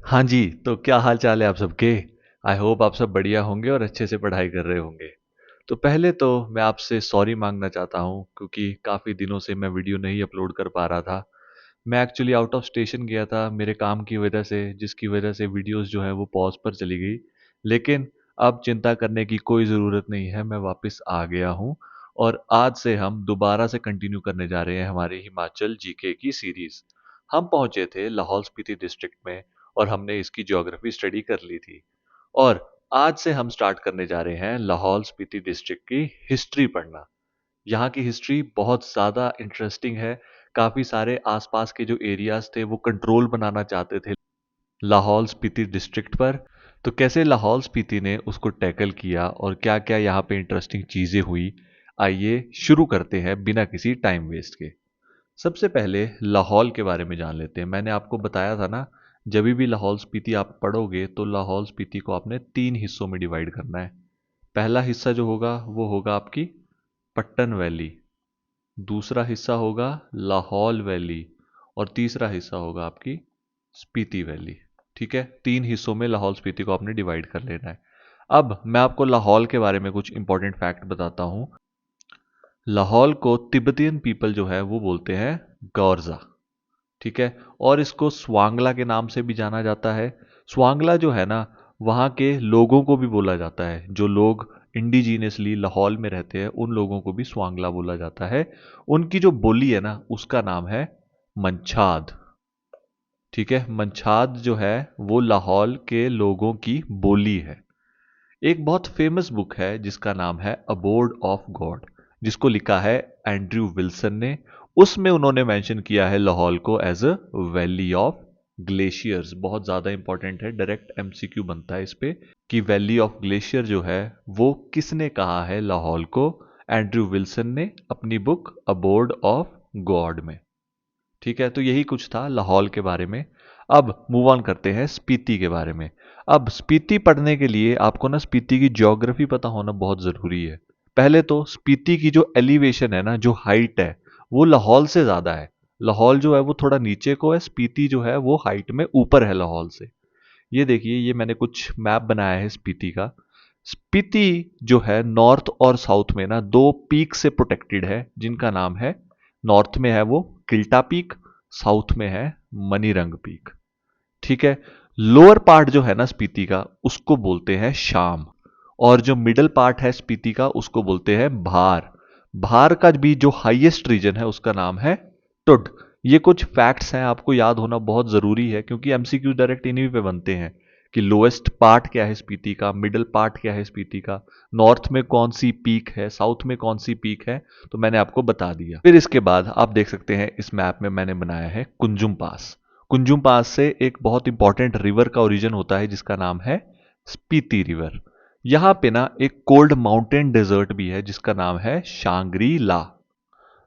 हाँ जी, तो क्या हाल चाल है आप सबके। आई होप आप सब बढ़िया होंगे और अच्छे से पढ़ाई कर रहे होंगे। तो पहले तो मैं आपसे सॉरी मांगना चाहता हूँ क्योंकि काफ़ी दिनों से मैं वीडियो नहीं अपलोड कर पा रहा था। मैं एक्चुअली आउट ऑफ स्टेशन गया था मेरे काम की वजह से, जिसकी वजह से वीडियोस जो है वो पॉज पर चली गई। लेकिन अब चिंता करने की कोई ज़रूरत नहीं है, मैं वापस आ गया हूँ। और आज से हम दोबारा से कंटिन्यू करने जा रहे हैं हमारी हिमाचल जीके की सीरीज़। हम पहुंचे थे लाहौल स्पीति डिस्ट्रिक्ट में और हमने इसकी ज्योग्राफी स्टडी कर ली थी। और आज से हम स्टार्ट करने जा रहे हैं लाहौल स्पीति डिस्ट्रिक्ट की हिस्ट्री पढ़ना। यहाँ की हिस्ट्री बहुत ज़्यादा इंटरेस्टिंग है। काफ़ी सारे आसपास के जो एरियाज थे वो कंट्रोल बनाना चाहते थे लाहौल स्पीति डिस्ट्रिक्ट पर। तो कैसे लाहौल स्पीति ने उसको टैकल किया और क्या क्या यहाँ पे इंटरेस्टिंग चीज़ें हुई, आइए शुरू करते हैं बिना किसी टाइम वेस्ट के। सबसे पहले लाहौल के बारे में जान लेते हैं। मैंने आपको बताया था ना, जब भी लाहौल स्पीति आप पढ़ोगे तो लाहौल स्पीति को आपने 3 हिस्सों में डिवाइड करना है। पहला हिस्सा जो होगा वो होगा आपकी पट्टन वैली, दूसरा हिस्सा होगा लाहौल वैली और तीसरा हिस्सा होगा आपकी स्पीति वैली। ठीक है, 3 हिस्सों में लाहौल स्पीति को आपने डिवाइड कर लेना है। अब मैं आपको लाहौल के बारे में कुछ इंपॉर्टेंट फैक्ट बताता हूं। लाहौल को तिब्बतियन पीपल जो है वो बोलते हैं गौरजा। ठीक है, और इसको स्वांगला के नाम से भी जाना जाता है। स्वांगला जो है ना, वहाँ के लोगों को भी बोला जाता है। जो लोग इंडिजीनियसली लाहौल में रहते हैं उन लोगों को भी स्वांगला बोला जाता है। उनकी जो बोली है ना उसका नाम है मंछाद। ठीक है, मंछाद जो है वो लाहौल के लोगों की बोली है। एक बहुत फेमस बुक है जिसका नाम है अबोर्ड ऑफ गॉड, जिसको लिखा है एंड्रयू विल्सन ने। उसमें उन्होंने मेंशन किया है लाहौल को as a valley of glaciers. बहुत ज़्यादा इंपॉर्टेंट है, डायरेक्ट एमसीक्यू बनता है इस पे कि वैली ऑफ ग्लेशियर जो है वो किसने कहा है लाहौल को। एंड्रयू विल्सन ने अपनी बुक अबोर्ड ऑफ गॉड में। ठीक है, तो यही कुछ था लाहौल के बारे में। अब मूव ऑन करते हैं स्पीति के बारे में। अब स्पीति पढ़ने के लिए आपको ना स्पीति की ज्योग्राफी पता होना बहुत ज़रूरी है। पहले तो स्पीति की जो एलिवेशन है ना, जो हाइट है, वो लाहौल से ज़्यादा है। लाहौल जो है वो थोड़ा नीचे को है, स्पीति जो है वो हाइट में ऊपर है लाहौल से। ये देखिए, ये मैंने कुछ मैप बनाया है स्पीति का। स्पीति जो है नॉर्थ और साउथ में ना दो पीक से प्रोटेक्टेड है, जिनका नाम है, नॉर्थ में है वो किल्टा पीक, साउथ में है मनीरंग पीक। ठीक है, लोअर पार्ट जो है ना स्पीति का उसको बोलते हैं शाम, और जो मिडल पार्ट है स्पीति का उसको बोलते हैं भार। भार का भी जो हाईएस्ट रीजन है उसका नाम है टुड। ये कुछ फैक्ट्स हैं, आपको याद होना बहुत जरूरी है क्योंकि एमसीक्यू डायरेक्ट इन्हीं पे बनते हैं कि लोएस्ट पार्ट क्या है स्पीति का, मिडल पार्ट क्या है स्पीति का, नॉर्थ में कौन सी पीक है, साउथ में कौन सी पीक है। तो मैंने आपको बता दिया। फिर इसके बाद आप देख सकते हैं इस मैप में मैंने बनाया है कुंजुम पास। कुंजुम पास से एक बहुत इंपॉर्टेंट रिवर का ओरिजिन होता है जिसका नाम है स्पीति रिवर। यहां पे ना एक कोल्ड माउंटेन डेजर्ट भी है जिसका नाम है शांग्री ला।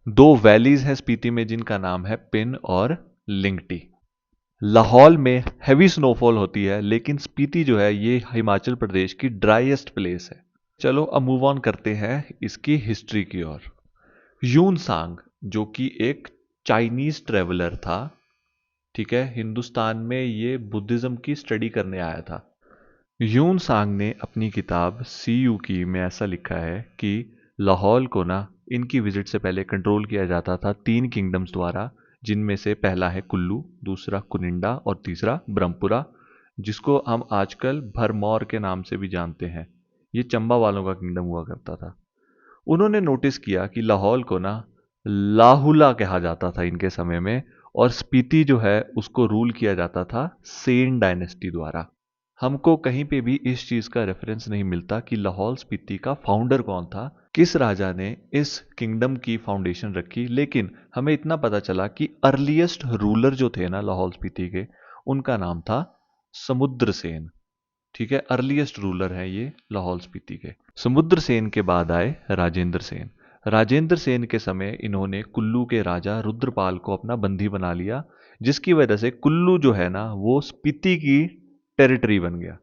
दो वैलीज हैं स्पीति में जिनका नाम है पिन और लिंगटी। लाहौल में हैवी स्नोफॉल होती है, लेकिन स्पीति जो है ये हिमाचल प्रदेश की ड्राईएस्ट प्लेस है। चलो अब मूव ऑन करते हैं इसकी हिस्ट्री की ओर। यून सांग जो कि एक चाइनीज ट्रेवलर था, ठीक है, हिंदुस्तान में ये बुद्धिज्म की स्टडी करने आया था। यून सांग ने अपनी किताब सी यू की में ऐसा लिखा है कि लाहौल को ना इनकी विजिट से पहले कंट्रोल किया जाता था 3 किंगडम्स द्वारा, जिनमें से पहला है कुल्लू, दूसरा कुनिंडा और तीसरा ब्रह्मपुरा, जिसको हम आजकल भरमौर के नाम से भी जानते हैं। ये चंबा वालों का किंगडम हुआ करता था। उन्होंने नोटिस किया कि लाहौल को ना लाहुला कहा जाता था इनके समय में, और स्पीति जो है उसको रूल किया जाता था सेन डायनेस्टी द्वारा। हमको कहीं पे भी इस चीज का रेफरेंस नहीं मिलता कि लाहौल स्पीति का फाउंडर कौन था, किस राजा ने इस किंगडम की फाउंडेशन रखी। लेकिन हमें इतना पता चला कि अर्लीस्ट रूलर जो थे ना लाहौल स्पीति के, उनका नाम था समुद्र सेन। ठीक है, अर्लीस्ट रूलर है ये लाहौल स्पीति के। समुद्र सेन के बाद आए राजेंद्र सेन। राजेंद्र सेन के समय इन्होंने कुल्लू के राजा रुद्रपाल को अपना बंदी बना लिया, जिसकी वजह से कुल्लू जो है ना वो स्पीति की टेरिटरी बन गया।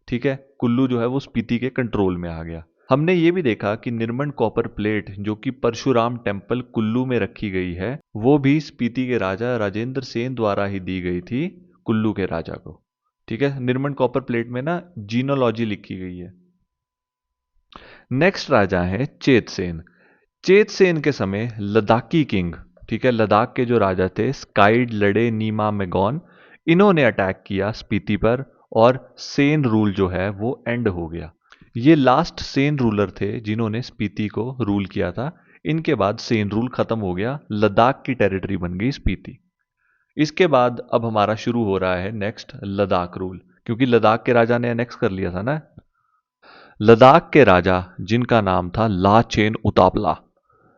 ठीक है, कुल्लू जो है वो स्पीति के कंट्रोल में आ गया। हमने ये भी देखा कि निर्मल कॉपर प्लेट जो कि परशुराम टेम्पल कुल्लू में रखी गई है, वो भी स्पीति के राजा राजेंद्र सेन द्वारा ही दी गई थी कुल्लू के राजा को। ठीक है, निर्मल कॉपर प्लेट में ना जीनोलॉजी लिखी गई है। नेक्स्ट राजा है चेतसेन। चेतसेन के समय लद्दाखी किंग, ठीक है, लद्दाख के जो राजा थे स्काइड लड़े नीमा मेगॉन, इन्होंने अटैक किया स्पीति पर और सेन रूल जो है वो एंड हो गया। ये लास्ट सेन रूलर थे जिन्होंने स्पीति को रूल किया था। इनके बाद सेन रूल खत्म हो गया, लद्दाख की टेरिटरी बन गई स्पीति। इसके बाद अब हमारा शुरू हो रहा है नेक्स्ट लद्दाख रूल, क्योंकि लद्दाख के राजा ने अनेक्स कर लिया था ना। लद्दाख के राजा जिनका नाम था लाचेन उतापला,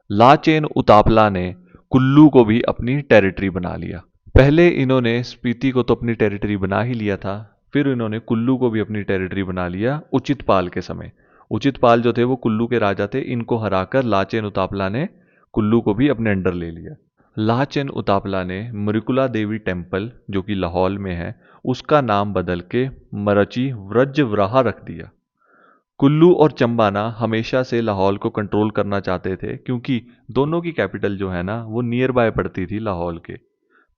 लाचेन उतापला ने कुल्लू को भी अपनी टेरिटरी बना लिया। पहले इन्होंने स्पीति को तो अपनी टेरिटरी बना ही लिया था, फिर इन्होंने कुल्लू को भी अपनी टेरिटरी बना लिया उचित पाल के समय। उचित पाल जो थे वो कुल्लू के राजा थे, इनको हराकर लाचेन उतापला ने कुल्लू को भी अपने अंडर ले लिया। लाचेन उतापला ने मृकुला देवी टेम्पल जो कि लाहौल में है उसका नाम बदल के मरची व्रजवराहा रख दिया। कुल्लू और चंबा ना हमेशा से लाहौल को कंट्रोल करना चाहते थे, क्योंकि दोनों की कैपिटल जो है ना वो नियर बाय पड़ती थी लाहौल के।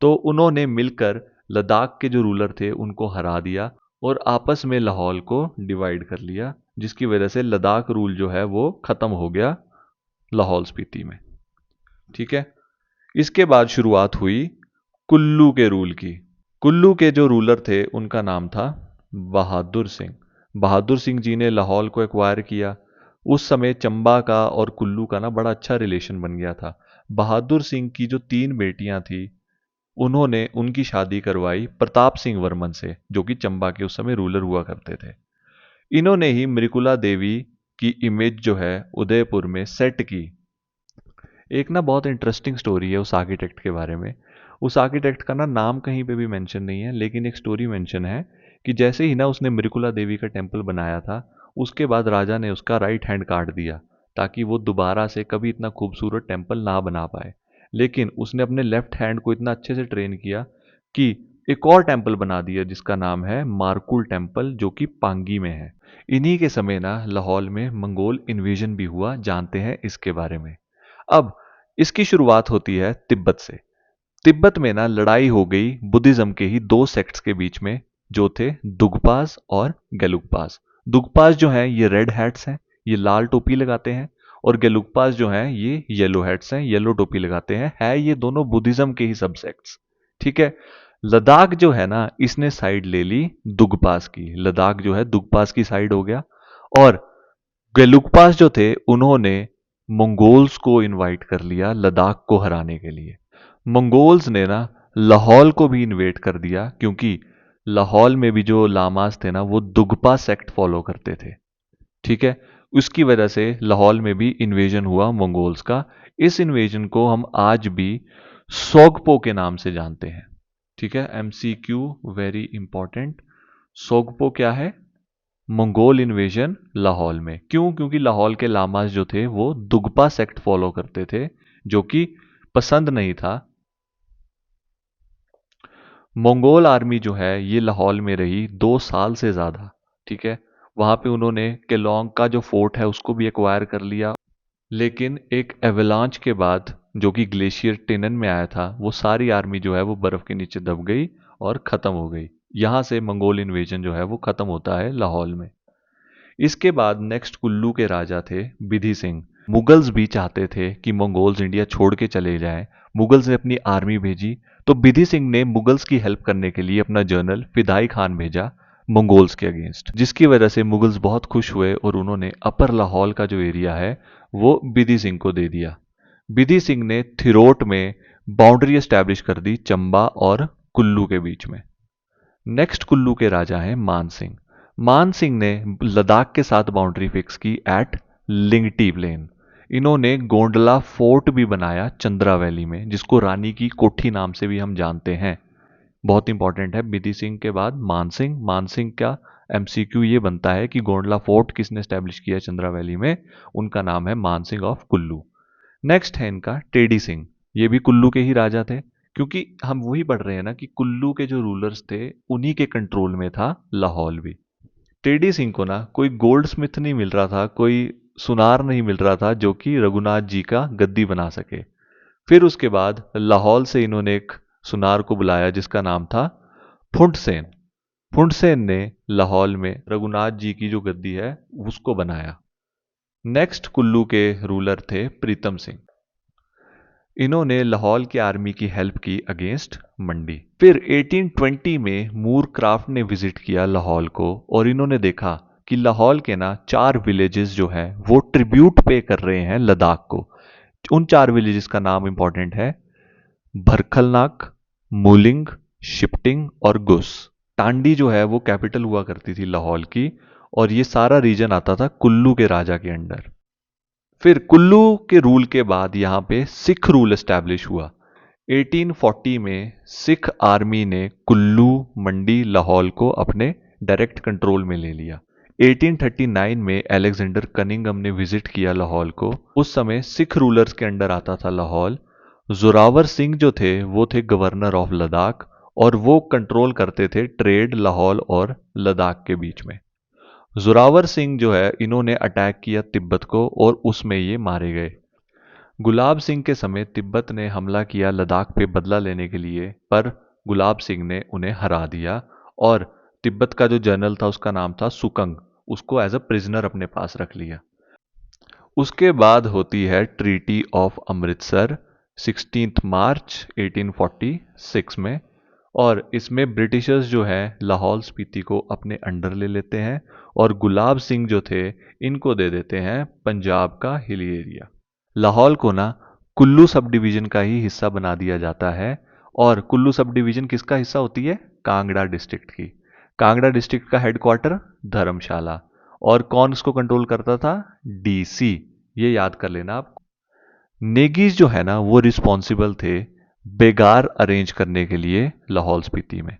तो उन्होंने मिलकर लद्दाख के जो रूलर थे उनको हरा दिया और आपस में लाहौल को डिवाइड कर लिया, जिसकी वजह से लद्दाख रूल जो है वो खत्म हो गया लाहौल स्पीति में। ठीक है, इसके बाद शुरुआत हुई कुल्लू के रूल की। कुल्लू के जो रूलर थे उनका नाम था बहादुर सिंह। बहादुर सिंह जी ने लाहौल को एक्वायर किया। उस समय चंबा का और कुल्लू का ना बड़ा अच्छा रिलेशन बन गया था। बहादुर सिंह की जो 3 बेटियां थी उन्होंने उनकी शादी करवाई प्रताप सिंह वर्मन से, जो कि चंबा के उस समय रूलर हुआ करते थे। इन्होंने ही मृकुला देवी की इमेज जो है उदयपुर में सेट की। एक ना बहुत इंटरेस्टिंग स्टोरी है उस आर्किटेक्ट के बारे में। उस आर्किटेक्ट का ना नाम कहीं पे भी मेंशन नहीं है, लेकिन एक स्टोरी मेंशन है कि जैसे ही ना उसने मृकुला देवी का टेम्पल बनाया था, उसके बाद राजा ने उसका राइट हैंड काट दिया ताकि वो दोबारा से कभी इतना खूबसूरत टेम्पल ना बना पाए। लेकिन उसने अपने लेफ्ट हैंड को इतना अच्छे से ट्रेन किया कि एक और टेम्पल बना दिया जिसका नाम है मारकुल टेम्पल, जो कि पांगी में है। इन्हीं के समय ना लाहौल में मंगोल इन्वेजन भी हुआ, जानते हैं इसके बारे में। अब इसकी शुरुआत होती है तिब्बत से। तिब्बत में ना लड़ाई हो गई बुद्धिज्म के ही 2 सेक्ट्स के बीच में, जो थे दुगपास और गेलुकपास। दुगपास जो हैं ये रेड हैट्स हैं, ये लाल टोपी लगाते हैं, और गेलुकपास जो हैं ये येलो हैट्स हैं, येलो टोपी लगाते हैं। है ये दोनों बुद्धिज्म के ही सब सेक्ट्स। ठीक है, लद्दाख जो है ना इसने साइड ले ली दुगपास की। लद्दाख जो है दुगपास की साइड हो गया, और गेलुकपास जो थे उन्होंने मंगोल्स को इनवाइट कर लिया लद्दाख को हराने के लिए। मंगोल्स ने ना लाहौल को भी इन्वेट कर दिया, क्योंकि लाहौल में भी जो लामास थे ना वो दुगपा सेक्ट फॉलो करते थे। ठीक है, उसकी वजह से लाहौल में भी इन्वेजन हुआ मंगोल्स का। इस इन्वेजन को हम आज भी सोगपो के नाम से जानते हैं। ठीक है, एमसीक्यू वेरी इंपॉर्टेंट। सोगपो क्या है? मंगोल इन्वेजन लाहौल में। क्यों? क्योंकि लाहौल के लामास जो थे वो दुगपा सेक्ट फॉलो करते थे, जो कि पसंद नहीं था। मंगोल आर्मी जो है ये लाहौल में रही 2 साल से ज़्यादा। ठीक है, वहाँ पे उन्होंने केलोंग का जो फोर्ट है उसको भी एक्वायर कर लिया। लेकिन एक एवलांच के बाद, जो कि ग्लेशियर टिनन में आया था, वो सारी आर्मी जो है वो बर्फ़ के नीचे दब गई और ख़त्म हो गई। यहाँ से मंगोल इन्वेजन जो है वो ख़त्म होता है लाहौल में। इसके बाद नेक्स्ट कुल्लू के राजा थे बिधि सिंह। मुगल्स भी चाहते थे कि मंगोल्स इंडिया छोड़ के चले जाएं। मुगल्स ने अपनी आर्मी भेजी, तो बिधि सिंह ने मुगल्स की हेल्प करने के लिए अपना जनरल फिदाई खान भेजा मंगोल्स के अगेंस्ट, जिसकी वजह से मुगल्स बहुत खुश हुए और उन्होंने अपर लाहौल का जो एरिया है वो बिधि सिंह को दे दिया। बिधि सिंह ने थिरोट में बाउंड्री एस्टैब्लिश कर दी चंबा और कुल्लू के बीच में। नेक्स्ट कुल्लू के राजा हैं मान सिंह। मान सिंह ने लद्दाख के साथ बाउंड्री फिक्स की एट लिंगटी प्लेन। इन्होंने गोंडला फोर्ट भी बनाया चंद्रा वैली में, जिसको रानी की कोठी नाम से भी हम जानते हैं। बहुत इंपॉर्टेंट है। बिधि सिंह के बाद मान सिंह। मान सिंह का एमसीक्यू ये बनता है कि गोंडला फोर्ट किसने स्टैब्लिश किया चंद्रा वैली में? उनका नाम है मान सिंह ऑफ कुल्लू। नेक्स्ट है इनका टेडी सिंह। ये भी कुल्लू के ही राजा थे, क्योंकि हम वही पढ़ रहे हैं ना कि कुल्लू के जो रूलर्स थे उन्हीं के कंट्रोल में था लाहौल भी। टेडी सिंह को ना कोई गोल्ड स्मिथ नहीं मिल रहा था, कोई सुनार नहीं मिल रहा था जो कि रघुनाथ जी का गद्दी बना सके। फिर उसके बाद लाहौल से इन्होंने एक सुनार को बुलाया जिसका नाम था फुंटसेन। फुंडसेन ने लाहौल में रघुनाथ जी की जो गद्दी है उसको बनाया। नेक्स्ट कुल्लू के रूलर थे प्रीतम सिंह। इन्होंने लाहौल की आर्मी की हेल्प की अगेंस्ट मंडी। फिर 1820 में मूर क्राफ्ट ने विजिट किया लाहौल को और इन्होंने देखा कि लाहौल के ना 4 विलेजेस जो हैं वो ट्रिब्यूट पे कर रहे हैं लद्दाख को। उन 4 विलेजेस का नाम इंपॉर्टेंट है, भरखलनाक, मूलिंग, शिफ्टिंग और गुस। टांडी जो है वो कैपिटल हुआ करती थी लाहौल की, और ये सारा रीजन आता था कुल्लू के राजा के अंडर। फिर कुल्लू के रूल के बाद यहाँ पे सिख रूल एस्टैब्लिश हुआ। 1840 में सिख आर्मी ने कुल्लू, मंडी, लाहौल को अपने डायरेक्ट कंट्रोल में ले लिया। 1839 में अलेक्जेंडर कनिंगम ने विजिट किया लाहौल को। उस समय सिख रूलर्स के अंडर आता था लाहौल। जोरावर सिंह जो थे वो थे गवर्नर ऑफ लद्दाख, और वो कंट्रोल करते थे ट्रेड लाहौल और लद्दाख के बीच में। जोरावर सिंह जो है इन्होंने अटैक किया तिब्बत को और उसमें ये मारे गए। गुलाब सिंह के समय तिब्बत ने हमला किया लद्दाख पे बदला लेने के लिए, पर गुलाब सिंह ने उन्हें हरा दिया, और तिब्बत का जो जनरल था उसका नाम था सुकंग, उसको एज अ प्रिजनर अपने पास रख लिया। उसके बाद होती है ट्रीटी ऑफ अमृतसर 16 मार्च 1846 में, और इसमें ब्रिटिशर्स जो है लाहौल स्पीति को अपने अंडर ले लेते हैं और गुलाब सिंह जो थे इनको दे देते हैं पंजाब का हिली एरिया। लाहौल को ना कुल्लू सब डिवीजन का ही हिस्सा बना दिया जाता है, और कुल्लू सब डिवीजन किसका हिस्सा होती है? कांगड़ा डिस्ट्रिक्ट की। कांगड़ा डिस्ट्रिक्ट का हेडक्वार्टर धर्मशाला, और कौन इसको कंट्रोल करता था? डीसी। ये याद कर लेना आप। नेगीज जो है ना वो रिस्पॉन्सिबल थे बेगार अरेंज करने के लिए लाहौल स्पीति में।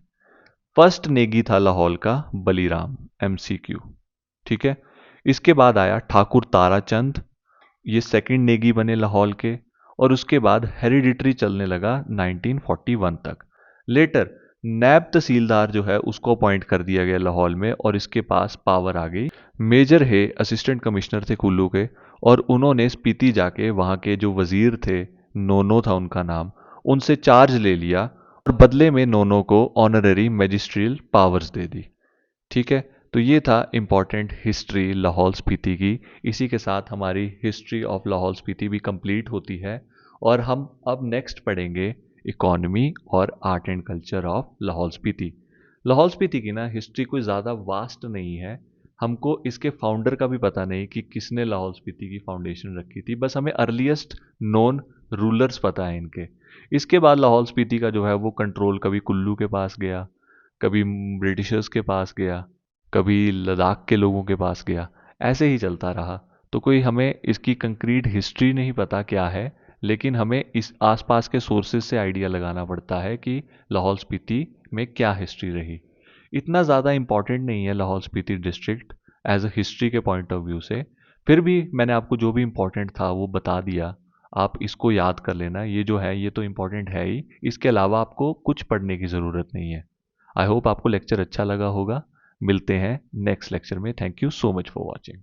फर्स्ट नेगी था लाहौल का बलीराम, एमसीक्यू। ठीक है। इसके बाद आया ठाकुर ताराचंद, ये सेकंड नेगी बने लाहौल के, और उसके बाद हेरिडिटरी चलने लगा 1941 तक। लेटर नैब तहसीलदार जो है उसको अपॉइंट कर दिया गया लाहौल में, और इसके पास पावर आ गई। मेजर है असिस्टेंट कमिश्नर थे कुल्लू के, और उन्होंने स्पीति जाके वहाँ के जो वजीर थे, नोनो था उनका नाम, उनसे चार्ज ले लिया और बदले में नोनो को ऑनररी मैजिस्ट्रियल पावर्स दे दी। ठीक है। तो ये था इम्पॉर्टेंट हिस्ट्री लाहौल स्पीति की। इसी के साथ हमारी हिस्ट्री ऑफ लाहौल स्पीति भी कंप्लीट होती है, और हम अब नेक्स्ट पढ़ेंगे इकोनॉमी और art and culture of Lahaul Spiti. Lahaul Spiti की ना हिस्ट्री कोई ज़्यादा वास्ट नहीं है। हमको इसके फाउंडर का भी पता नहीं कि किसने लाहौल स्पीति की फाउंडेशन रखी थी, बस हमें अर्लीस्ट नोन रूलर्स पता है इनके। इसके बाद लाहौल स्पीति का जो है वो कंट्रोल कभी कुल्लू के पास गया, कभी ब्रिटिशर्स के पास गया, कभी लद्दाख के लोगों के पास गया, ऐसे ही चलता रहा। तो कोई हमें इसकी कंक्रीट हिस्ट्री नहीं पता क्या है, लेकिन हमें इस आसपास के सोर्सेज से आइडिया लगाना पड़ता है कि लाहौल स्पीति में क्या हिस्ट्री रही। इतना ज़्यादा इंपॉर्टेंट नहीं है Lahaul Spiti district as a history के पॉइंट ऑफ व्यू से, फिर भी मैंने आपको जो भी इंपॉर्टेंट था वो बता दिया। आप इसको याद कर लेना, ये जो है ये तो इंपॉर्टेंट है ही, इसके अलावा आपको कुछ पढ़ने की ज़रूरत नहीं है। आई होप आपको लेक्चर अच्छा लगा होगा। मिलते हैं नेक्स्ट लेक्चर में। Thank you so much for watching.